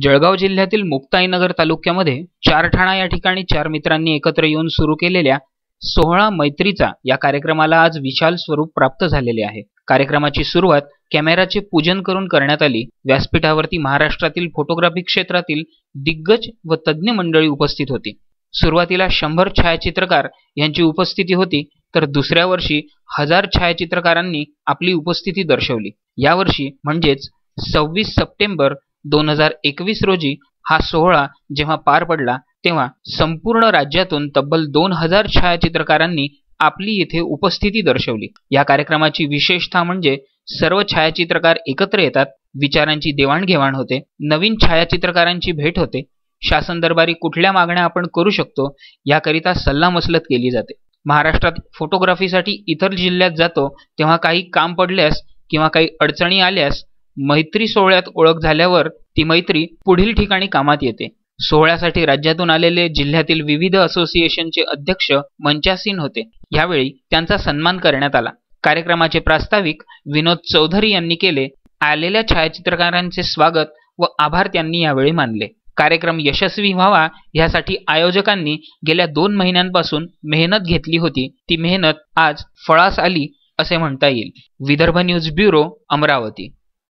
जळगाव जिल्ह्यातील मुक्ताईनगर तालुक्यामध्ये चारठाणा या ठिकाणी चार मित्रांनी एकत्र येऊन सुरू केलेल्या 16 मैत्रीचा या कार्यक्रमाला आज विशाल स्वरूप प्राप्त झालेले आहे। कार्यक्रमाची सुरुवात कॅमेराचे पूजन करून करण्यात आली। व्यासपीठावरती महाराष्ट्रातील फोटोग्राफी क्षेत्रातील दिग्गज व तज्ञ मंडळी उपस्थित होती। सुरुवातीला 100 छायाचित्रकार यांची उपस्थिती होती, तर दुसऱ्या वर्षी 1000 छायाचित्रकारांनी आपली उपस्थिती दर्शवली। यावर्षी म्हणजेच 26 सप्टेंबर 2021 रोजी हा सोहळा जेव्हा पार पडला तेव्हा संपूर्ण राज्यातून तब्बल 2000 छायाचित्रकारांनी आपली येथे उपस्थिती दर्शवली। या कार्यक्रमाची विशेषता म्हणजे सर्व छायाचित्रकार एकत्र येतात, विचारांची देवाणघेवाण होते, नवीन छायाचित्रकारांची भेट होते, शासन दरबारी कुठल्या मागण्या आपण करू शकतो याकरिता सल्लामसलत केली जाते। महाराष्ट्रात फोटोग्राफीसाठी इतर जिल्ह्यात जातो तेव्हा काही काम पडल्यास किंवा काही अडचणी आल्यास मैत्री सोहळ्यात ओळख झाल्यावर ती मैत्री पुढील ठिकाणी कामात येते। सोहळ्यासाठी राज्यातून आलेले जिल्ह्यातील विविध असोसिएशनचे अध्यक्ष मंचासीन होते। यावेळी त्यांचा सन्मान करण्यात आला। कार्यक्रमाचे प्रास्ताविक विनोद चौधरी यांनी केले। आलेल्या छायाचित्रकारांचे स्वागत व आभार त्यांनी यावेळी मानले। कार्यक्रम यशस्वी व्हावा यासाठी आयोजकांनी गेल्या 2 महिन्यांपासून मेहनत घेतली होती। ती मेहनत आज फळास आली असे म्हणता येईल। Vidarbha news bureau, Amravati.